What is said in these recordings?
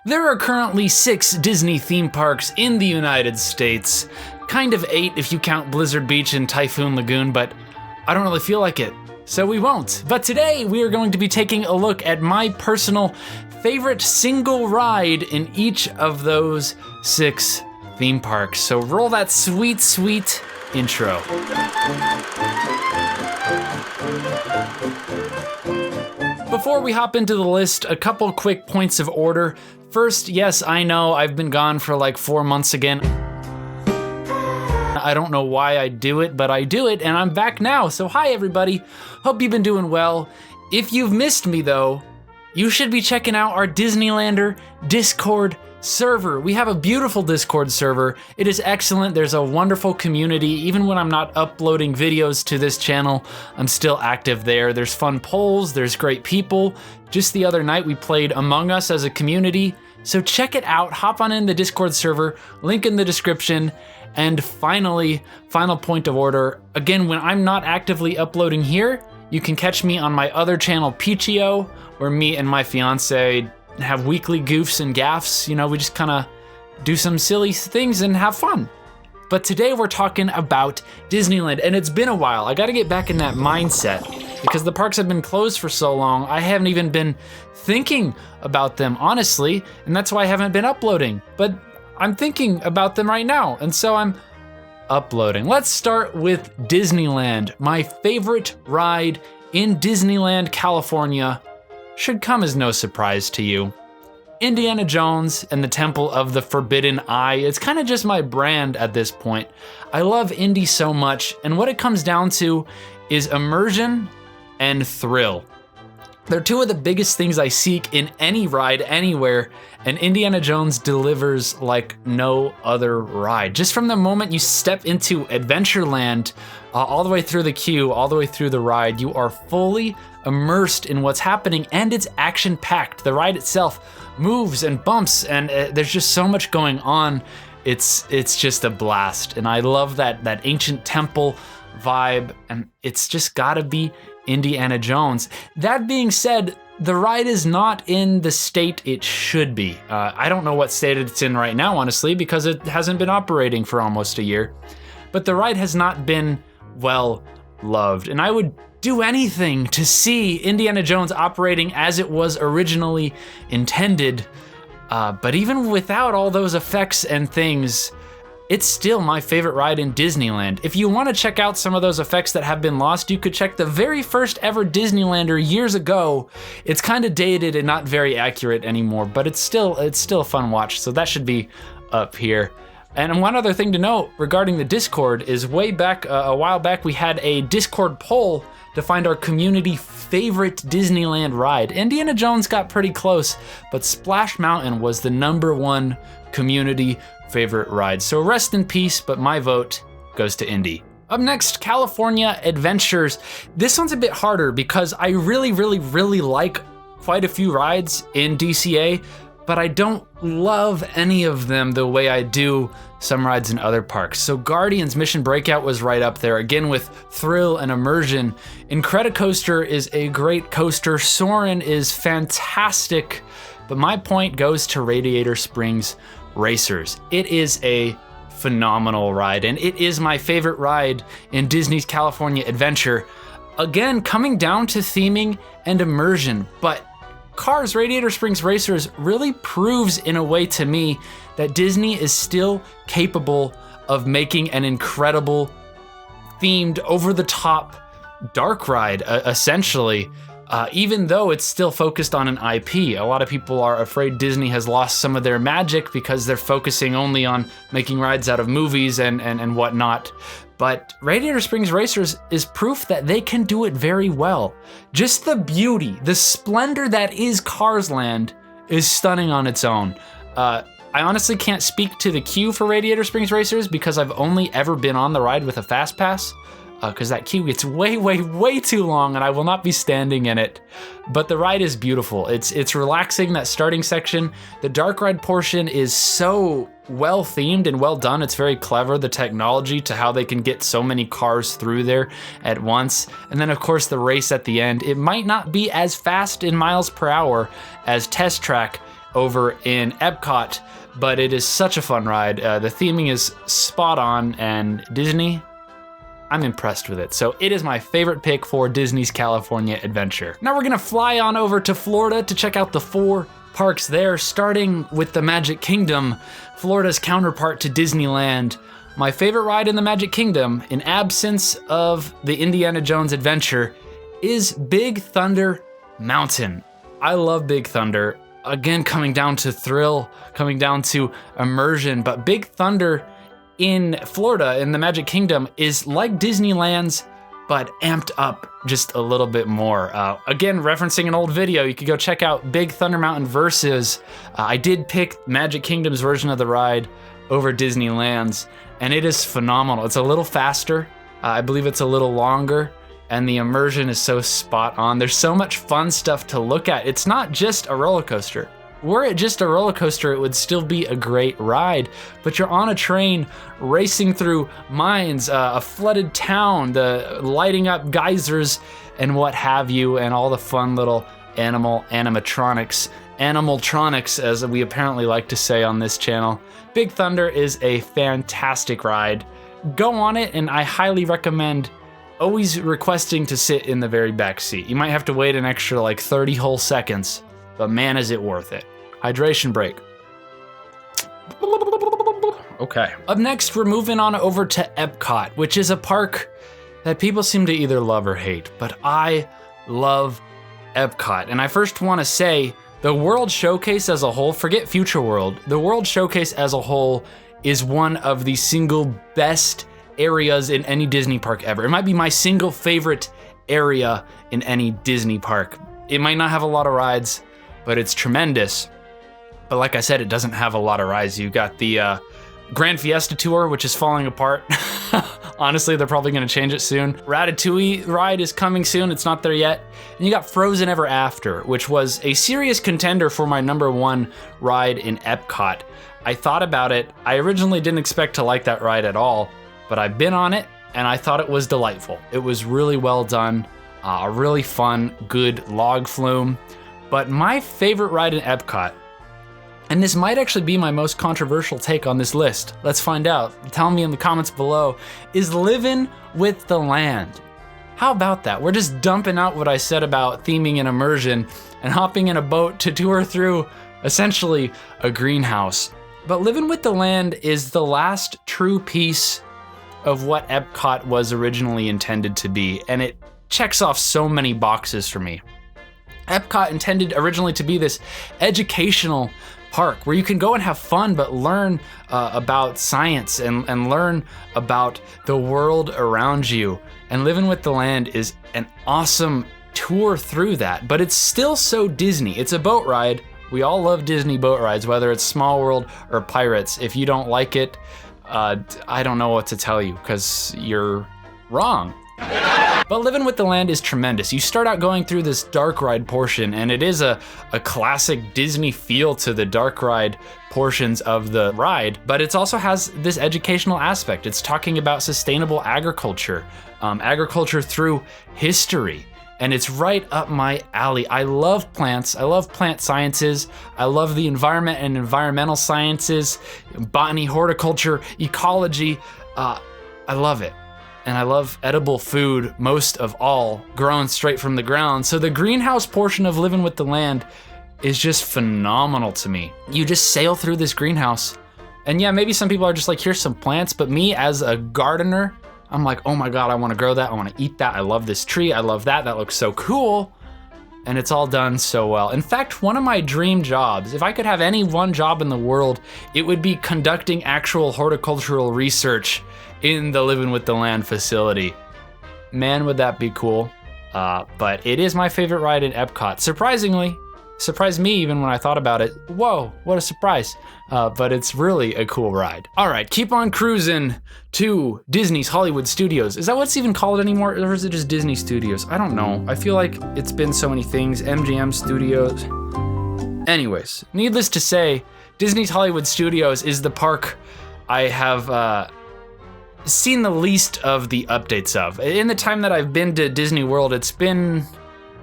There are currently 6 Disney theme parks in the United States. Kind of 8 if you count Blizzard Beach and Typhoon Lagoon, but I don't really feel like it, so we won't. But today we are going to be taking a look at my personal favorite single ride in each of those 6 theme parks. So roll that sweet, sweet intro. Before we hop into the list, a couple quick points of order. First, yes, I know I've been gone for like 4 months again. I don't know why I do it, but I do it, and I'm back now. So hi everybody, hope you've been doing well. If you've missed me though, you should be checking out our Disneylander Discord server. We have a beautiful Discord server. It is excellent. There's a wonderful community. Even when I'm not uploading videos to this channel, I'm still active there. There's fun polls, there's great people. Just the other night we played Among Us as a community. So check it out, hop on in the Discord server, link in the description. And finally, final point of order. Again, when I'm not actively uploading here, you can catch me on my other channel, Peachio, where me and my fiance have weekly goofs and gaffs. You know, we just kind of do some silly things and have fun. But today we're talking about Disneyland, and it's been a while. I gotta get back in that mindset because the parks have been closed for so long. I haven't even been thinking about them, honestly, and that's why I haven't been uploading. But I'm thinking about them right now, and so I'm uploading. Let's start with Disneyland. My favorite ride in Disneyland, California, should come as no surprise to you. Indiana Jones and the Temple of the Forbidden Eye. It's kind of just my brand at this point. I love Indy so much, and what it comes down to is immersion and thrill. They're two of the biggest things I seek in any ride anywhere, and Indiana Jones delivers like no other ride. Just from the moment you step into Adventureland, all the way through the queue, all the way through the ride, you are fully immersed in what's happening, and it's action-packed. The ride itself moves and bumps, and there's just so much going on. It's just a blast, and I love that ancient temple vibe, and it's just gotta be Indiana Jones. That being said, the ride is not in the state it should be. I don't know what state it's in right now, honestly, because it hasn't been operating for almost a year. But the ride has not been well loved, and I would do anything to see Indiana Jones operating as it was originally intended. But even without all those effects and things, it's still my favorite ride in Disneyland. If you want to check out some of those effects that have been lost, you could check the very first ever Disneylander years ago. It's kind of dated and not very accurate anymore, but it's still a fun watch, so that should be up here. And one other thing to note regarding the Discord is way back, a while back, we had a Discord poll to find our community favorite Disneyland ride. Indiana Jones got pretty close, but Splash Mountain was the #1 community favorite ride. So rest in peace, but my vote goes to Indy. Up next, California Adventures. This one's a bit harder because I really like quite a few rides in DCA, but I don't love any of them the way I do some rides in other parks. So Guardians Mission Breakout was right up there, again with thrill and immersion. Incredicoaster is a great coaster. Soarin' is fantastic, but my point goes to Radiator Springs Racers. It is a phenomenal ride, and it is my favorite ride in Disney's California Adventure. Again, coming down to theming and immersion, but Cars Radiator Springs Racers really proves in a way to me that Disney is still capable of making an incredible themed, over-the-top dark ride, essentially. Even though it's still focused on an IP. A lot of people are afraid Disney has lost some of their magic because they're focusing only on making rides out of movies and whatnot. But Radiator Springs Racers is proof that they can do it very well. Just the beauty, the splendor that is Cars Land is stunning on its own. I honestly can't speak to the queue for Radiator Springs Racers because I've only ever been on the ride with a fast pass. Because that queue gets way too long, and I will not be standing in it. But the ride is beautiful. It's relaxing, that starting section. The dark ride portion is so well themed and well done. It's very clever, the technology to how they can get so many cars through there at once. And then of course the race at the end. It might not be as fast in miles per hour as Test Track over in Epcot, but it is such a fun ride. The theming is spot on, and Disney, I'm impressed with it. So it is my favorite pick for Disney's California Adventure. Now we're gonna fly on over to Florida to check out the 4 parks there, starting with the Magic Kingdom, Florida's counterpart to Disneyland. My favorite ride in the Magic Kingdom, in absence of the Indiana Jones Adventure, is Big Thunder Mountain. I love Big Thunder. Again, coming down to thrill, coming down to immersion, but Big Thunder in Florida, in the Magic Kingdom, is like Disneyland's, but amped up just a little bit more. Again, referencing an old video, you could go check out Big Thunder Mountain versus. I did pick Magic Kingdom's version of the ride over Disneyland's, and it is phenomenal. It's a little faster. I believe it's a little longer, and the immersion is so spot on. There's so much fun stuff to look at. It's not just a roller coaster. Were it just a roller coaster, it would still be a great ride, but you're on a train racing through mines, a flooded town, the lighting up geysers and what have you, and all the fun little animatronics, as we apparently like to say on this channel. Big Thunder is a fantastic ride. Go on it, and I highly recommend always requesting to sit in the very back seat. You might have to wait an extra like 30 whole seconds, but man, is it worth it. Hydration break. Okay. Up next, we're moving on over to Epcot, which is a park that people seem to either love or hate, but I love Epcot. And I first want to say, the World Showcase as a whole, forget Future World, the World Showcase as a whole is one of the single best areas in any Disney park ever. It might be my single favorite area in any Disney park. It might not have a lot of rides, but it's tremendous. But like I said, it doesn't have a lot of rides. You got the Grand Fiesta Tour, which is falling apart. Honestly, they're probably gonna change it soon. Ratatouille ride is coming soon, it's not there yet. And you got Frozen Ever After, which was a serious contender for my #1 ride in Epcot. I thought about it. I originally didn't expect to like that ride at all, but I've been on it and I thought it was delightful. It was really well done, a really fun, good log flume. But my favorite ride in Epcot, and this might actually be my most controversial take on this list, let's find out, tell me in the comments below, is Living with the Land. How about that? We're just dumping out what I said about theming and immersion and hopping in a boat to tour through essentially a greenhouse. But Living with the Land is the last true piece of what Epcot was originally intended to be, and it checks off so many boxes for me. Epcot intended originally to be this educational park where you can go and have fun, but learn about science and learn about the world around you. And Living with the Land is an awesome tour through that, but it's still so Disney. It's a boat ride. We all love Disney boat rides, whether it's Small World or Pirates. If you don't like it, I don't know what to tell you, because you're wrong. But Living with the Land is tremendous. You start out going through this dark ride portion, and it is a classic Disney feel to the dark ride portions of the ride, but it also has this educational aspect. It's talking about sustainable agriculture, agriculture through history, and it's right up my alley. I love plants, I love plant sciences, I love the environment and environmental sciences, botany, horticulture, ecology, I love it. And I love edible food most of all, grown straight from the ground. So the greenhouse portion of Living with the Land is just phenomenal to me. You just sail through this greenhouse, and yeah, maybe some people are just like, here's some plants, but me as a gardener, I'm like, oh my God, I wanna grow that, I wanna eat that, I love this tree, I love that, that looks so cool. And it's all done so well. In fact, one of my dream jobs, if I could have any one job in the world, it would be conducting actual horticultural research in the Living with the Land facility. Man, would that be cool. But it is my favorite ride in Epcot. Surprisingly, surprised me even when I thought about it. Whoa, what a surprise. But it's really a cool ride. All right, keep on cruising to Disney's Hollywood Studios. Is that what's even called anymore, or is it just Disney Studios? I don't know. I feel like it's been so many things, MGM Studios. Anyways, needless to say, Disney's Hollywood Studios is the park I have seen the least of the updates of. In the time that I've been to Disney World, it's been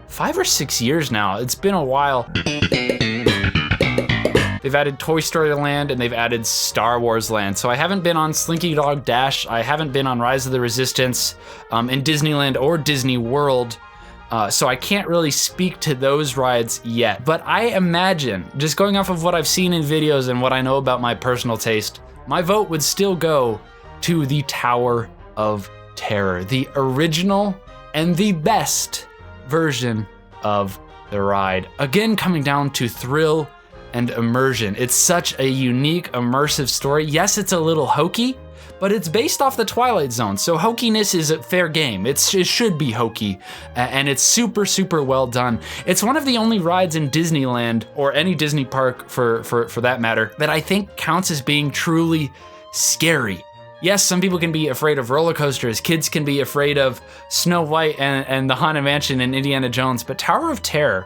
5 or 6 years now. It's been a while. They've added Toy Story Land and they've added Star Wars Land. So I haven't been on Slinky Dog Dash. I haven't been on Rise of the Resistance in Disneyland or Disney World. So I can't really speak to those rides yet. But I imagine, just going off of what I've seen in videos and what I know about my personal taste, my vote would still go to the Tower of Terror, the original and the best version of the ride. Again, coming down to thrill and immersion. It's such a unique, immersive story. Yes, it's a little hokey, but it's based off the Twilight Zone, so hokiness is a fair game. It should be hokey, and it's super, super well done. It's one of the only rides in Disneyland, or any Disney park for that matter, that I think counts as being truly scary. Yes, some people can be afraid of roller coasters. Kids can be afraid of Snow White and the Haunted Mansion and Indiana Jones. But Tower of Terror,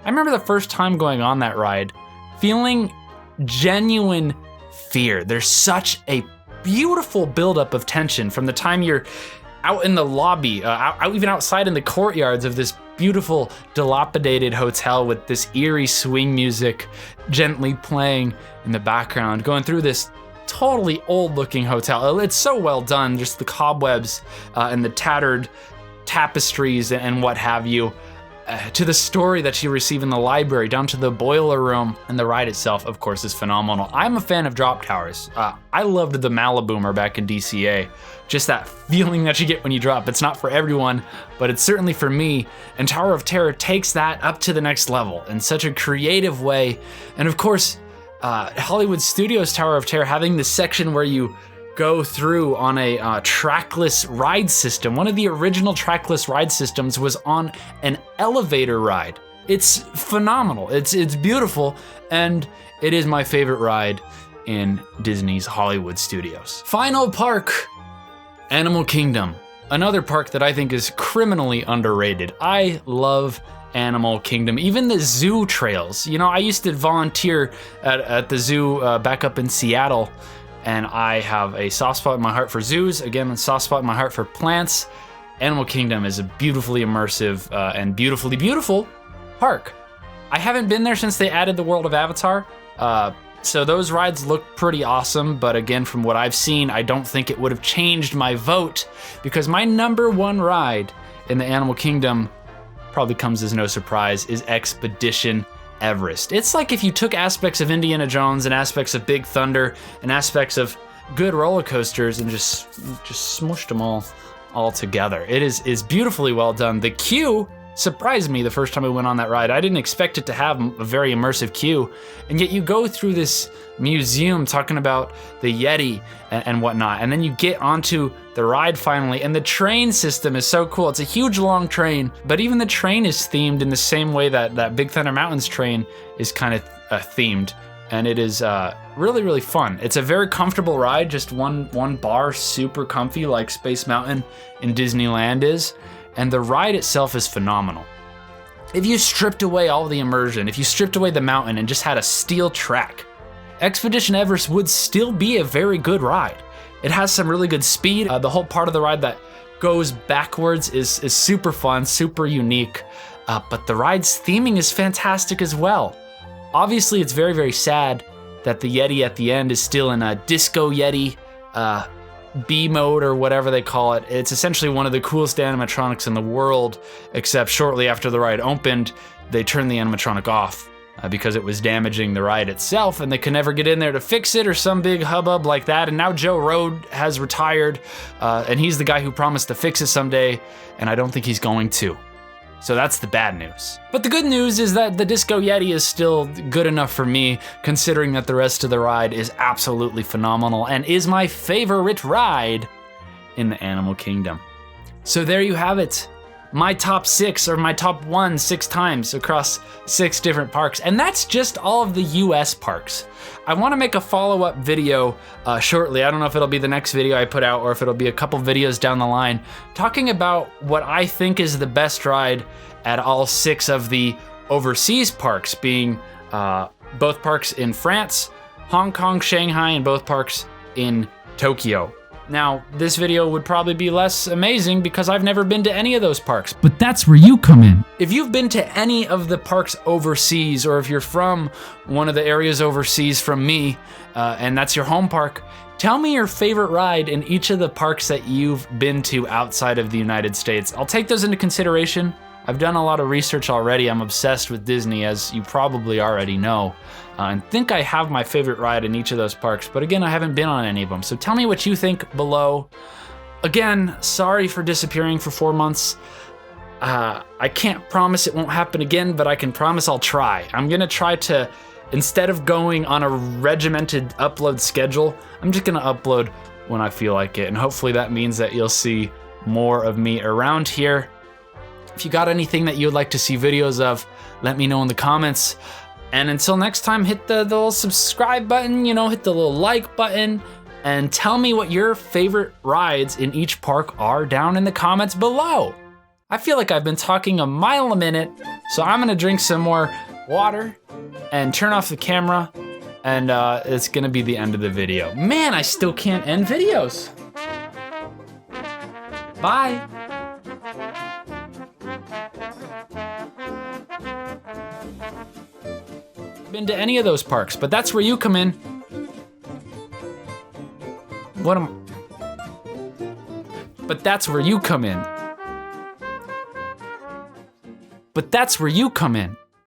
I remember the first time going on that ride, feeling genuine fear. There's such a beautiful buildup of tension from the time you're out in the lobby, even outside in the courtyards of this beautiful, dilapidated hotel with this eerie swing music gently playing in the background, going through this totally old-looking hotel. It's so well done, just the cobwebs and the tattered tapestries and what have you, to the story that you receive in the library, down to the boiler room, and the ride itself, of course, is phenomenal. I'm a fan of drop towers. I loved the Maliboomer back in DCA. Just that feeling that you get when you drop. It's not for everyone, but it's certainly for me, and Tower of Terror takes that up to the next level in such a creative way. And of course, Hollywood Studios Tower of Terror having this section where you go through on a trackless ride system. One of the original trackless ride systems was on an elevator ride. It's phenomenal. It's beautiful, and it is my favorite ride in Disney's Hollywood Studios. Final park, Animal Kingdom. Another park that I think is criminally underrated. I love Animal Kingdom, even the zoo trails. You know, I used to volunteer at the zoo back up in Seattle, and I have a soft spot in my heart for zoos. Again, a soft spot in my heart for plants. Animal Kingdom is a beautifully immersive and beautifully beautiful park. I haven't been there since they added the world of Avatar, so those rides look pretty awesome, but again, from what I've seen, I don't think it would have changed my vote, because my number one ride in the Animal Kingdom, probably comes as no surprise, is Expedition Everest. It's like if you took aspects of Indiana Jones and aspects of Big Thunder and aspects of good roller coasters and just smushed them all together. It is beautifully well done. The queue surprised me the first time I went on that ride. I didn't expect it to have a very immersive queue, and yet you go through this museum talking about the Yeti and whatnot, and then you get onto the ride finally, and the train system is so cool. It's a huge long train, but even the train is themed in the same way that Big Thunder Mountain's train is kind of themed, and it is really, really fun. It's a very comfortable ride, just one bar, super comfy like Space Mountain in Disneyland is, and the ride itself is phenomenal. If you stripped away all the immersion, if you stripped away the mountain and just had a steel track, Expedition Everest would still be a very good ride. It has some really good speed. The whole part of the ride that goes backwards is super fun, super unique, but the ride's theming is fantastic as well. Obviously, it's very, very sad that the Yeti at the end is still in a Disco Yeti B mode or whatever they call it. It's essentially one of the coolest animatronics in the world, except shortly after the ride opened, they turned the animatronic off because it was damaging the ride itself, and they could never get in there to fix it or some big hubbub like that. And now Joe Rohde has retired, and he's the guy who promised to fix it someday, and I don't think he's going to. So that's the bad news. But the good news is that the Disco Yeti is still good enough for me, considering that the rest of the ride is absolutely phenomenal and is my favorite ride in the Animal Kingdom. So there you have it. My top 6, or my top 6 times across 6 different parks. And that's just all of the US parks. I wanna make a follow-up video shortly. I don't know if it'll be the next video I put out or if it'll be a couple videos down the line, talking about what I think is the best ride at all 6 of the overseas parks, being both parks in France, Hong Kong, Shanghai, and both parks in Tokyo. Now, this video would probably be less amazing because I've never been to any of those parks. But that's where you come in. If you've been to any of the parks overseas, or if you're from one of the areas overseas from me, and that's your home park, tell me your favorite ride in each of the parks that you've been to outside of the United States. I'll take those into consideration. I've done a lot of research already. I'm obsessed with Disney, as you probably already know. And think I have my favorite ride in each of those parks, but again, I haven't been on any of them. So tell me what you think below. Again, sorry for disappearing for 4 months. I can't promise it won't happen again, but I can promise I'll try. I'm gonna try to, instead of going on a regimented upload schedule, I'm just gonna upload when I feel like it. And hopefully that means that you'll see more of me around here. If you got anything that you'd like to see videos of, let me know in the comments. And until next time, hit the little subscribe button, you know, hit the little like button, and tell me what your favorite rides in each park are down in the comments below. I feel like I've been talking a mile a minute, so I'm gonna drink some more water and turn off the camera, and it's gonna be the end of the video. Man, I still can't end videos. Bye. Been to any of those parks, but that's where you come in. But that's where you come in. But that's where you come in.